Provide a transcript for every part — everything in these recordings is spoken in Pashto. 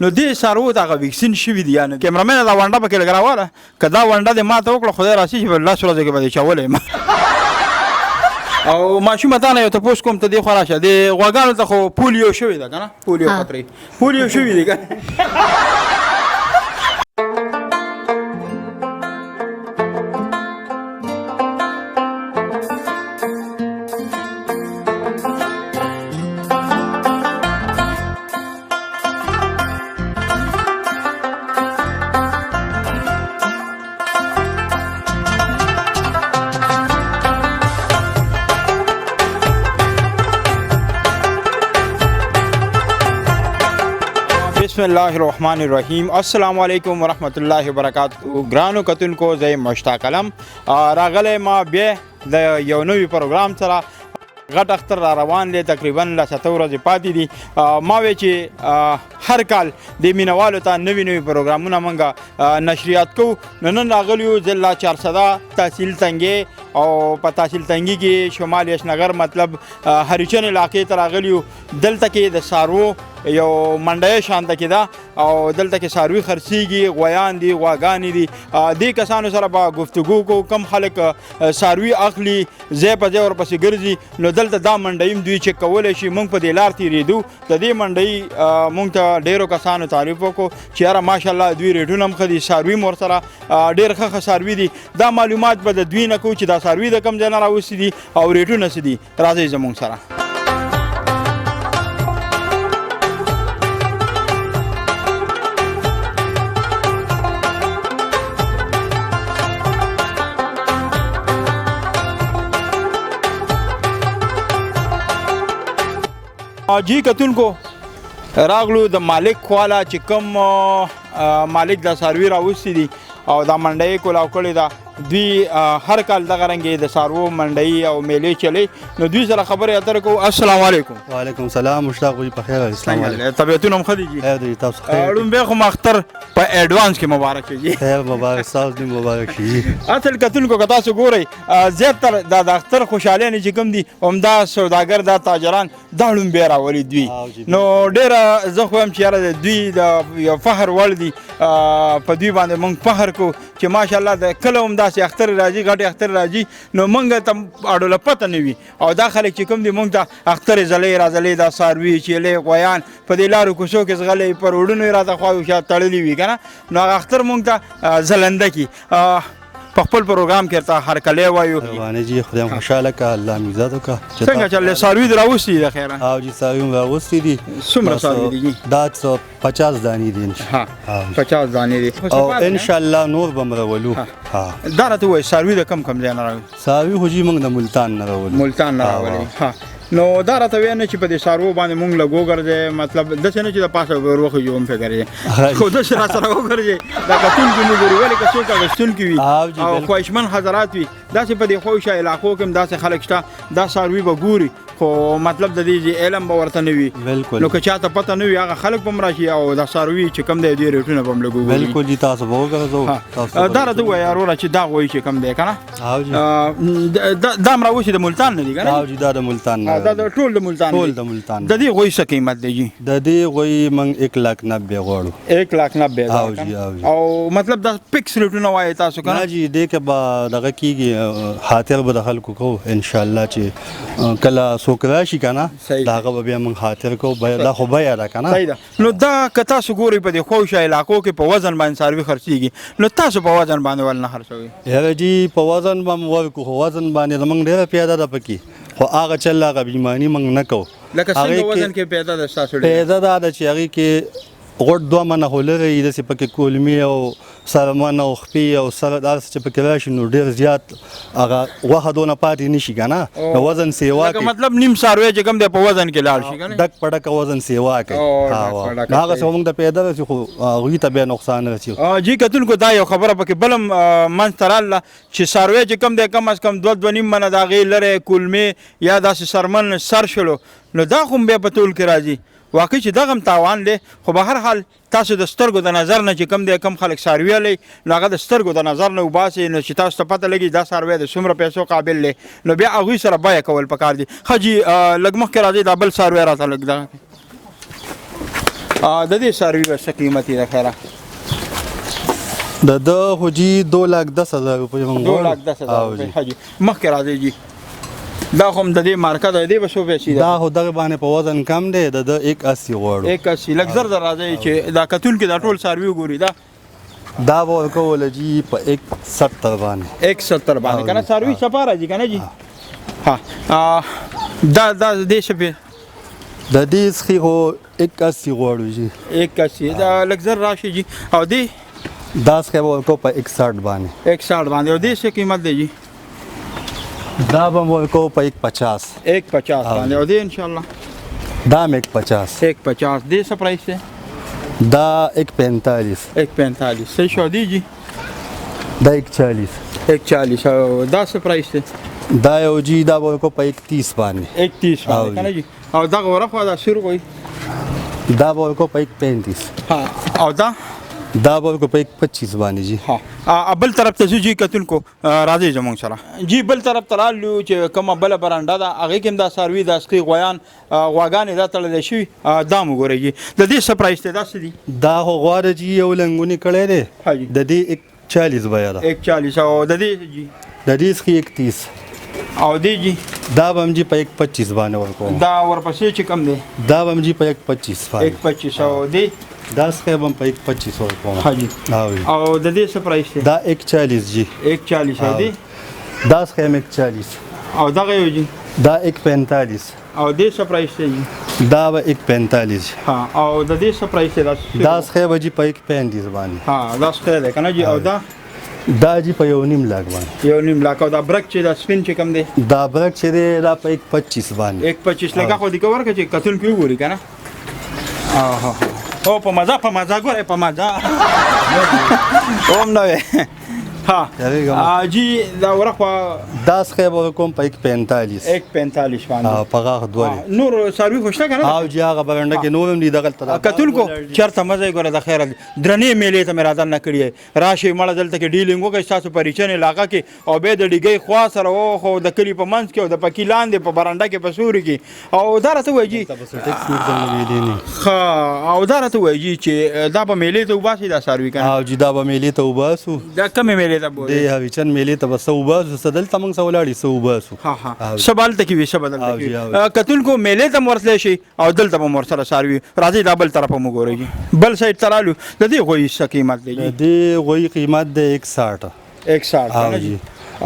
نو دې څارویو ته هغه ویکسین شوي دي. یعنې کیمرامین دا ونډه پکې لږ راوله، که دا ونډه دې ما ته وکړه خدای راسي چې په لس ورځو کې به دې چولی یم. او ماشومه تا نه یو تپوس کوم ته دې خوا راشه، د غواګانو ته خو پولیو شوي ده که نه؟ پولیو خطرې پولیو شوي دي که بسم الله الرحمن الرحیم. السلام علیکم ورحمت الله وبرکاتہ. ګرانو کتونکو زه مشتاق علم راغلی ما بیا د یو نوي پروګرام سره. غټ اختر را روان دی، تقریبا له 7 ورځې پاتې دي. ما وی چې هر کال د مینوالو ته نوي نوي پروګرامونه موږ نشریات کوو. نن راغلی یو ضلع چارسده تحصیل تنگی او په تحصیل تنگی کې شمال یشنګر مطلب هریچن علاقې ته راغلی یو. دلته کې د څاروو یو منډی شانته کې ده او دلته کې څاروي خرڅېږي، غویان دي، غواګانې دي. دې کسانو سره به گفتگو کوو. کم خلک څاروي اخلي، ځای په ځای ورپسې ګرځي. نو دلته دا منډۍ هم دوی چک کولی شي. موږ په دې لار تېرېدو، د دې منډۍ موږ ته ډېرو کسانو تعریف وکړو چې یاره ماشاءالله دوی ریټونه هم ښه دي، څاروي هم ورسره ډېر ښه څاروي دي. دا معلومات به د دوی نه کوو چې دا څاروي د کوم ځای نه راوستي دي او ریټونه څه دي. راځئ زموږ سره. جی کتونکو راغلو د مالک خواله چې کوم مالک د څاروي راوستي دي او دا منډۍ کولاو کړې ده. دوی هر کال دغه رنګې د څاروو منډۍ او میلې چلی. نو دوی سره خبرې اترې کوو. السلام علیکم. وعلیکم السلام. مشتاق جی په خیر. السلام علیکم. طبیعتونه هم ښه دي جي؟ خیر دی. تاسو خیر؟ لومبی خو اختر په ایډوانس کې مبارک شي جي. خیر مبارک. تاسو دې مبارک شي. اصل کتونکو که تاسو ګورئ زیاتره د اختر خوشحالۍ چې کوم دي همدا سوداګر دا تاجران دا لومبی راولي دوی. نو ډېره زه خو یم چې یاره د دوی د یو فخر وړ دي. په دوی باندې موږ فخر کوو چې ماشاءالله د کله هم داسې اختر راځي، غټ اختر راځي، نو موږ ته اډوله پته نه وي. او دا خلک چې کوم دي موږ ته اختر ځلۍ راځلۍ دا څاروي چیلې غویان په دې لارو کوڅو کې ځغلې په روډونو یې راته خواوشا تړلي وي که نه. نو هغه اختر موږ ته ځلنده کي په خپل پروګرام کې ورته هرکلی وایو. روانې جي خدای هم خوشحاله کړه، الله مې عزت وکړه. څنګه چلې څاروي دې راوستي دي د خیره؟ او جي څاروي هم راوستي دي. څومره څاروي دي جي؟ دا 50 دانې دي. 50 دانې دي او انشاءالله نور به م راولو. دا راته ووایه څاروي د کوم ځای نه راوړي؟ څاروي خو جي موږ د ملتان نه راولو. ملتان نه راولي. نو دا راته وایه نه چې په دې څاروو باندې موږ لږ وګرځئ، مطلب داسې نه چې د پاسه ور وخېږو هم فکر یې خو داسې راسره وګرځئ. دا کتونکي مو ګوري ولې که څوک اخیستونکي وي او خواهشمند حضرات وي، داسې په دې خوږ علاقو کې هم داسې خلک شته دا څاروي به ګوري خو مطلب د دې علم به ورته نه وي. نو که چاته پته نه وي هغه خلک به هم راشي او دا څاروي چې کوم دی دوی ریټونه به هم لږ وګوري. بلکل جي تاسو به وګرځو. دا راته ووایه وروره چې دا غوی چې کوم دی که نه دا هم راوستي د ملتان نه دي که نه؟ دا د ملتان نه. دا ټول د ملتان ټول د ملتان. د دې غوی څه قیمت دی جي؟ د دې غوی موږ 1,90,000 غواړو. 1,90,000 او مطلب دا فکس ریټونه وایي تاسو که نه؟ جي دې کې به دغه کېږي خاطر به د خلکو کوو انشاءالله چې کله څوک راشي که نه د هغه به بیا موږ خاطر کوو. دا خو بیه ده که نه؟ نو دا که تاسو ګورئ په دې خوږ علاقو کې په وزن باندې څاروي خرڅېږي، نو تاسو په وزن باندې ولې نه خرڅوئ؟ یاره جي په وزن به م ورکړو خو وزن باندې زموږ ډېره پیاده ده پکې، خو هغه چل هغه بیماني موږ نه کوو. لکه څنګه وزن کې پیدا ده ستاسو؟ پیدا دا ده چې هغې کې غوټ 2 منه خو لري، داسې پکې کولمې او سرمن او خپې او سر دا چې پکې راشي نو ډېر زیات هغه غوښه دونه پاتې نه شي که نه. نو وزن سیوا کوي. مطلب نیم څاروی چې کوم دی په وزن کې لاړ شي که نه؟ ډک په ډکه وزن سیوا کوي. هغه څه موږ ته پیدا رسي خو هغوی ته بیا نقصان رسي. جي کتونکو دا یو خبره پکې بل هم منځ ته راغله چې څاروی چې کوم دی کم از کم 2.5 منه د هغې لرې کولمې یا داسې سرمن سر شلو، نو دا خو بیا په تول کې راځي. واقعي چې دغه هم تاوان دی، خو به هر حال تاسو د سترګو د نظر نه چې کوم دی کم خلک څاروي لري نو هغه د سترګو د نظر نه وباسي، نو چې تاسو ته پته لګي دا څاروی د څومره پیسو قابل دی، نو بیا هغوی سره بیه کول پکار دي. ښه جي لږ مخکې راځئ دا بل څاروی راته لږ دغه د دې څاروي به څه قیمت یې د خیره د خو جی 2,10,000 روپۍ موږ 2,10,000 روپۍ حاجي مخکې راځي جی دا خو هم د دې مارکه ده دې به څو پیسې ده دا خو دغه باندې په وزن کم دی د 180 غواړو 180 لږ زر در راځي چې دا کتونکي دا ټول څاروي وګوري دا به ورکول جی په 170 باندې 170 باندې کنه څاروي صفا راځي کنه جی ها دا دې شپه د دې سخي خو 180 غواړو جی 180 دا لږ زر راشي جی او دې دا سخي به ورکو په 160 باندې 160 باندې او دې څه قیمت دی جی دا به ورکو په 150 باندې او دې ان شاء الله دا 150 دې څه پرایس دی دا 145 صحیح شو دی جی دا 140 او دا څه پرایس دی دا یو جی دا ورکو په 130 باندې 130 باندې کنه جی او دا ورخوا دا سور کوي دا ورکو په 135 ها او دا ورکو په 125 باندې جی ها بل طرف ته جی کتونکو راځي زمونږ سره جی بل طرف ته رالو چې کومه بل برانډه ده هغه کې دا ساروي د اسقي غویان غواګانې دا تړل شي دا مګوري جی د دې څه پرایس ته دا څه دي دا خو غواړي جی یو لنګونی کړی دی د دې 140 بیا ده 140 او د دې جی د دې سخي 31 او دی جی دا بم جی په 125 باندې ورکو دا ورپسې چې کم دی دا بم جی په 125 باندې 125 او دی دا سخي بم په 125 ورکو حاجی او د دې څه پرایس دی دا 140 جی 140 او دی دا سخي 140 او دغه یو جی دا 145 او دې څه پرایس دی دا به 145 ها او د دې څه پرایس دی دا سخي به جی په 135 باندې ها دا څه دی کنه جی او دا جی په 1.5 लाख باندې 1.5 लाख او دا برک چې دا سپین چې کم دی دا برک چې دی دا په 125 باندې 125 لکه خو دې کور کې چې کتل کې وګوري کنه او په مزه ګوره په مزه اوم نو ها جی دا ورخوا دا سخي به کوم په 145 باندې په غاغ دوه نور ساروي خوشته کنه او جی هغه برنده کې نورم دي دغه تر کتل کو چرته مزه ګوره د خیره درنې میلې ته مراد نه کړی راشي مړه دلته کې ډیلینګ وکړي تاسو پریچن علاقہ کې او به د ډیګي خوا سره او خو د کلی په منځ کې او د پکی لاندې په برنده کې په سوري کې او دارته وایي ها او دارته وایي چې دا په میلې ته وباسي دا ساروي کنه او جی دا په میلې ته وباسو دا کومه میلې ته بوله دی هغه چن میلې ته وسو وباسو سدل تمنګ سولاړي سو وباسو ها سبال ته کې وي سبال ته کې کتل کو میلې ته ورسل شي او دلته مور سره ساروي راځي دا بل طرفه مو ګوري بل سایت ترالو د دې غوي څه قیمت دی د دې غوي قیمت دی 160 جی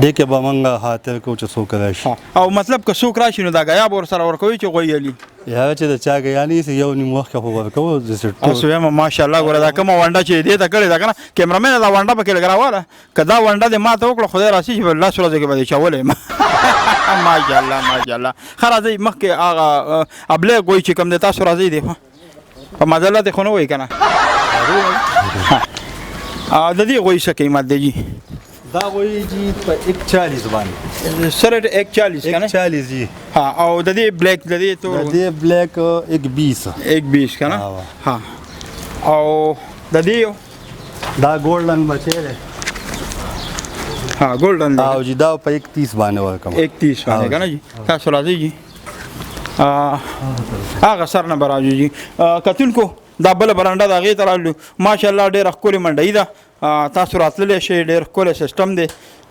دې کې به مونږه خاطر کو چې څوک راشي او مطلب که څوک راشي نو دا غیا ور سره ورکوي چې غوي علي یا چې د چا غیانی سي یو نیم وخت خو ورکو د سټ اوس یم ماشاءالله ګوره دا کوم وانډه چې دې ته کړی دا کنه کیمرامین دا وانډه پکې لګراواله کدا وانډه دې ما ته وکړه خدای راشي چې الله سره دې کې به چاولې ماشاءالله خرازي مخکې هغه ابله کوئی چې کم دې تاسو راځي دی په مزله ته خو نه وای کنه د دې غوي څه قیمت دی دا وایي جی په 140 باندې سره 140 کنه 140 جی ها او د دې بلیک د دې تو د دې بلیک 120 کنه ها او د دې دا ګولډن بچی دی ها ګولډن او جی دا په 31 باندې ورکم 31 باندې کنه جی تاسو راځي جی هغه سر نه راځي جی کتونکو دا بل برانډه دا غي ترالو ماشاءالله ډېر ښکلې منډي ده تاسو راتللی شئ ډېر ښکلی سیسټم دی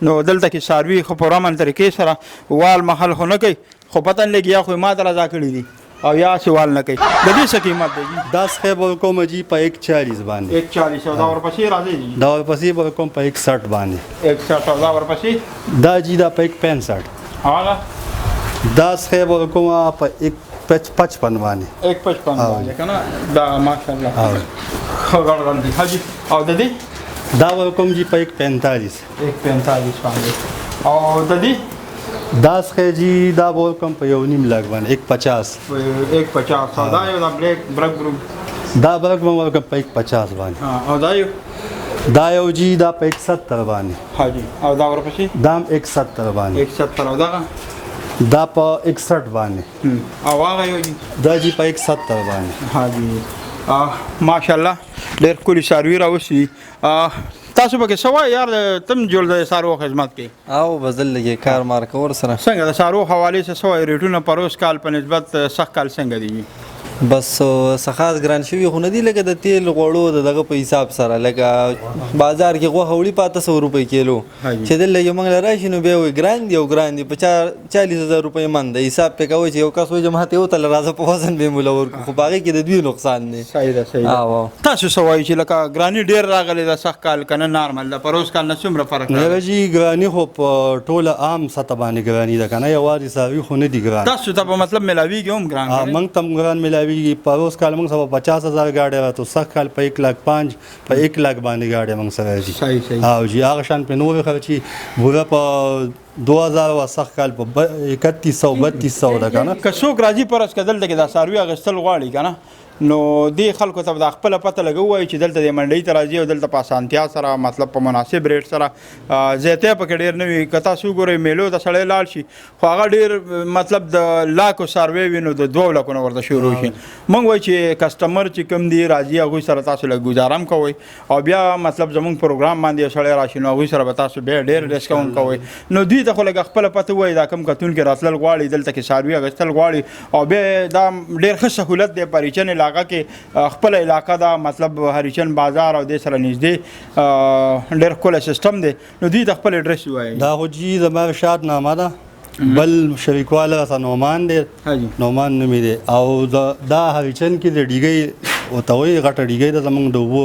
نو دلته کې څاروي خو په رامن طریقې سره وال محل خو نه کوي خو پته نه لګي یا خو ما ته رضا کړي دي او یا سوال نه کوي د دې څه قیمت دی دا سخي به کوم جی په 140 باندې 140 او دا ورپسې راځي دا ورپسې به کوم په 61 باندې 61 او دا ورپسې دا جی دا په 165 هغه دا سخي به کوم په 155 باندې 155 باندې کنه دا ماشاءالله خبر دی حاجی او د دې دا ورکوم جی په 145 باندې او د دې دا سخي جی دا ورکوم په 1.5 लाख باندې 150 دا یو دا برک ګروپ دا برک ورکوم په 150 باندې او دا یو جی دا په 170 باندې حاجی او دا ورپسې دام 170 باندې 170 او دا په 61 باندې او هغه یو جی دا جی په 170 باندې حاجی ماشاءالله ډېر کلی ساروي راوسی تاسو به کې سوا یار تم جوړ د سارو خدمت کې او بدل لګي کار مار کور سره څنګه د سارو حواله سره سوا ریټونه پروس کال په نسبت سخت کال څنګه دی بس څه خاص ګران شوي خو نه دي لکه د تیل غوړو د دغه په حساب سره لکه بازار کې غوښه وړي په 800 روپۍ کیلو چې دلته یو موږ راشي نو بیا وایي ګران دي او ګران دي په 40,000 روپۍ من د حساب پې کوي چې یو کس وایي جماعت یو تل راځه په وزن به مولا ورکو خو په هغې کې د دوی نقصان دی. صحیح ده صحیح ده. تاسو څه وایي چې لکه ګراني ډېر راغلی ده سږ کال که نه نارمل ده په روز کال نه څومره فرق نه جي ګراني خو په ټوله عام سطح باندې ګراني ده که نه یوازې څاروي خو نه دي ګران. تاسو ته په مطلب میلاویږي هم ګران موږ ته هم ګران میلاویږي په روز کال موږ سره 50,000 गाड़ी रातो सख काल पे 1,05,000 पे 1,00,000 बांधी गाड़ी मंग सर जी. सही हाँ जी आगे शान पे नोवे खर्ची बुरा पर 2000 व सख काल पे 3100-3200 da kana कसो राजी परस कदल दे دا ساروی غستل غواړي کنه نو دی خلکو ته د خپل پته لګوي چې دلته د منډي ته راځي او دلته په اسانتیا سره مطلب په مناسب ریټ سره زیاته په ډیر نوي کتا سو ګوري میلو د سړی لاړ شي خو هغه ډیر مطلب د لاکو سروي وینو د 2 لکونو ورته شروع شي مونږ وای چې کسٹمر چې کم دی راځي هغه سره تاسو له گزارم کوي او بیا مطلب زموږ پروګرام باندې سړی راشي نو هغه سره به تاسو به ډیر ډیسکاونټ کوي نو دوی ته خو لګ خپل پته وای دا کم کتون کې راتل غواړي دلته کې سروي غستل غواړي او به دا ډیر ښه سہولت دی پریچن علاقہ کې خپل علاقہ دا مطلب هریچن بازار او د سره نږدې ډېر کول سیستم دی نو دوی د خپل اډرس وایي دا خو جی زما شاد نامه ده بل شریکواله سره نومان دی نومان نومې دی او دا هریچن کې د ډیګي او توي غټه ډیګي د زمونږ د وو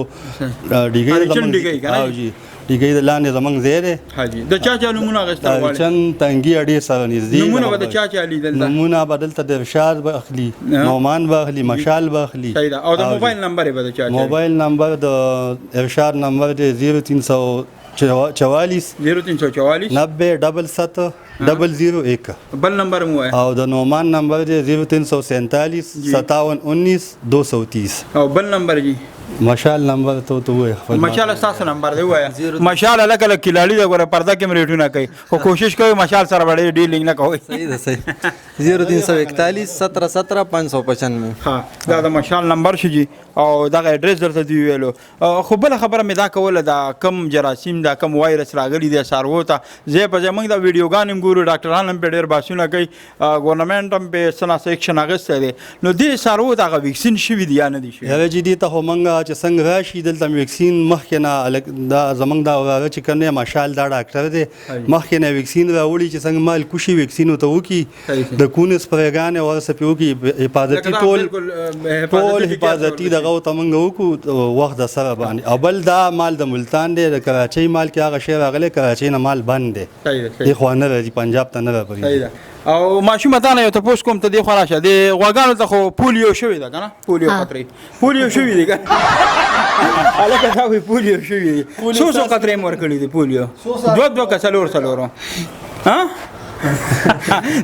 ډیګي د زمونږ او جی ډیګي د لاندې زمونږ زیره حاجی د چا چا نمونه غستل غواړي چن تنګي اډي سره نږدې نمونه به د چا چا لیدل نمونه بدلته د ارشاد باخلي نومان باخلي مشال باخلي صحیح ده او د موبایل نمبر به د چا موبایل نمبر د ارشاد نمبر دی 0344 0344 90 77 001 بل نمبر مو ہے او د نومان نمبر دی 0347 57 19 230 او بل نمبر جی مشال نمبر تو وای مشال تاسو نمبر دی وای مشال الګ الګ کلاړي د غره پرده کې مریټونه کوي خو کوشش کوي مشال سره وړي ډیلینګ نه کوي صحیح ده صحیح 0341 17 17 595 ها دا د مشال نمبر شي او دا اډرس درته دی ویلو خو بل خبره مې دا کوله دا کم جراثیم دا کم وایرس راغلي دی سارو ته زه په زمنګ دا ویډیوګان ګورو ډاکټران هم په ډیر باسونه کوي ګورنمنت هم په سنا سیکشن اغسته دي نو دې سارو دا ویکسین شوی دی نه دي شوی هغه جدي ته همغه چې څنګه راشي دلته ویکسین مخکې نه دا زمنګ دا ورغه چې کنه مشال دا ډاکټر دی مخکې نه ویکسین راوړي چې څنګه مال کوشي ویکسین ته وکی د کونس پرګان او سپیو کی حفاظتي ټول حفاظتي دغه تمنګ وکړو وخت د سره باندې اول دا مال د ملتان دی د کراچۍ مال کې هغه شی راغلی کراچۍ نه مال بند دی صحیح خو نه راځي پنجاب ته نه راځي او ماشوم ته نه یو تاسو کوم ته دی خو راشه دی غواګانو ته خو پولیو شوی ده کنه پولیو خطرې پولیو شوی دی الکه دا وی پولیو شوی دی څو خطرې مور کړی دی پولیو دوه کسلور ها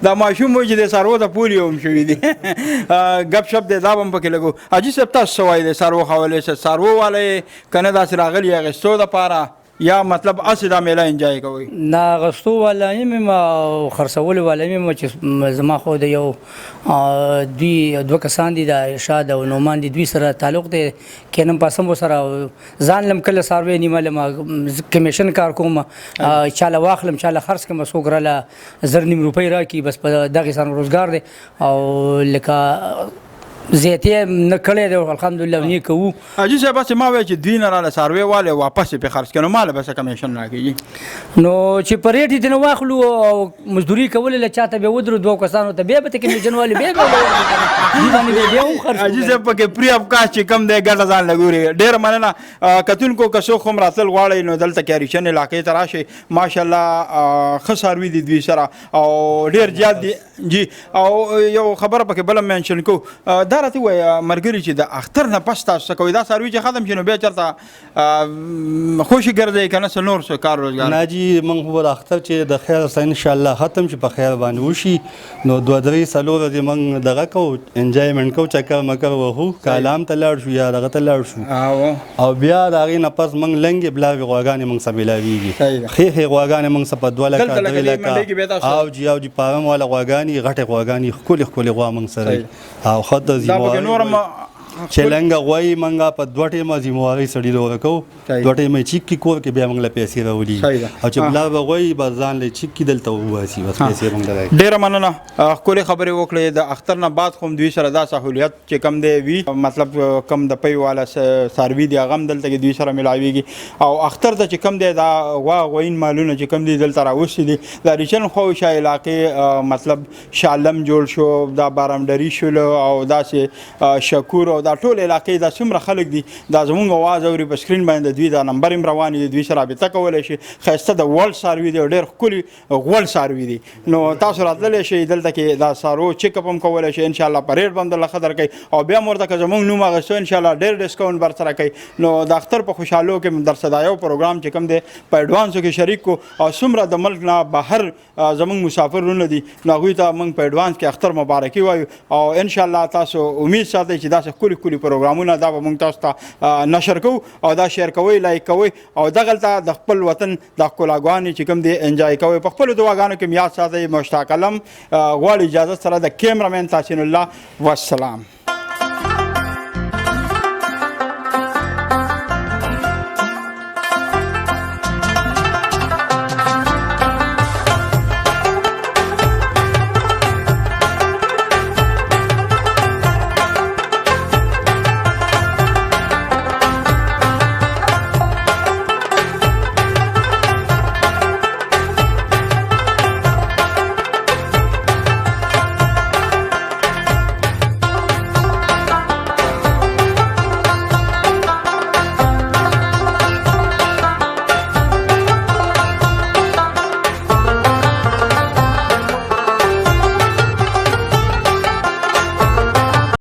دا ماشوم وایي چې د سارو ته پولیو هم شوی دی غب شپ دی دا هم پکې لګو اجي سب تاسو وایي د سارو حواله سارو والے کنه دا سره غلی غستو د پاره یا مطلب اسی دا میله انجوای کوي نا غستو ولا یم خرڅول ولا یم چې زما خو د یو دوه کسان دي د ارشاد او نومان دي دوی سره تعلق دی کینم پاسم سره ځان لم کله سروي نیمه لم کمیشن کار کوم چاله واخلم چاله خرڅ کوم سوګراله زر نیم روپۍ راکی بس په دغه سره روزګار دی او لکه زیاته نه کړی دی الحمدلله نه کوو اجي صاحب چې ما وای چې دوی نه را سروي والے واپس په خرڅ کړي مال بس کمیشن راکړي نو چې پریټي دنه واخلو او مزدوري کول له چاته به ودرو دوه کسانو ته به کمیشن والے به هم خرڅ اجي صاحب کې پری اف کاش چې کم دی ګټه ځان لګوري ډیر مننه کتون کو کسو خم راتل غواړي نو دلته کې ریشن علاقې ته راشي ماشاءالله خساروي دي دوی سره او ډیر زیات دي جی او یو خبره پکې بل منشن کو دا راته وای مرګري چې د اختر نه پس تاسو کوي دا سروي چې ختم شنو بیا چرته خوشي ګرځي کنه سنور سو کار روزګار ناجي موږ په اختر چې د خیر سره ان شاء الله ختم شي په خیر باندې وشي نو 2-3 سالو د موږ دغه کو انجوایمنت کو چکر مکر وهو کلام ته لاړ شو یا دغه ته لاړ شو او بیا دا غي نه پس موږ لنګ بلا غواګانې موږ سملاويږي خې غواګانې موږ سپ دوله کا دوله او جی پارم والا غواګانې غټه غواګانې خولي غوا موږ سره او خد دا به نورم چلنګ غوي منګه په دوه ټیمه ذمہواری سړی له ورکو صحیح. دوه ټیمه چیک کی کور کې بیا موږ له پیسې راولي صحیح ده. او چې بلا به غوي به ځان له چیک کی دلته واسي بس پیسې موږ راځي. ډیره مننه ښکلې خبرې وکړې د اختر نه بعد خو هم دوی سره دا سهولیت چې کم دی وي مطلب کم د پی والا ساروي دی هغه هم دلته کې دوی سره ملاویږي او اختر ته چې کم دی دا غوین مالونه چې کم دي دلته راوستي دي د ریچن خوشا علاقې مطلب شالم جوړ شو دا بارامډري شول او داسې شکور او دا ټول علاقې دا څومره خلک دي دا زمونږ اواز اوري په سکرین باندې دوی دا نمبر هم روان دي دوی سره رابطه کولی شي ښایسته د ورلډ ساروي دی او ډېر ښکلي غوړ ساروي دي نو تاسو راتللی شئ دلته کې دا سارو چیک اپ هم کولی شئ انشاءالله په ریټ به هم درله ښه درکوي او بیا هم ورته که زمونږ نوم اخیستو انشاءالله ډېر ډسکاونټ بر سره کوي نو د اختر په خوشحالو کې درسه دا یو پروګرام چې کوم دی په ایډوانسو کې شریک کو او څومره د ملک نه بهر زمونږ مسافرونه دي نو هغوی ته موږ په ایډوانس کې اختر مبارکي وایو او انشاءالله تاسو امید ساتئ چې داسې ښکلي ښکلي پروګرامونه دا به موږ تاسو ته نشر کوو او دا شیر کوئ لایک کوئ او دغلته د خپل وطن د ښکلاګانې چې کوم دی انجوای کوئ په خپلو دعاګانو کې یاد ساتئ مشتاق علم غواړي اجازت سره د کیمرامین تحسین الله والسلام.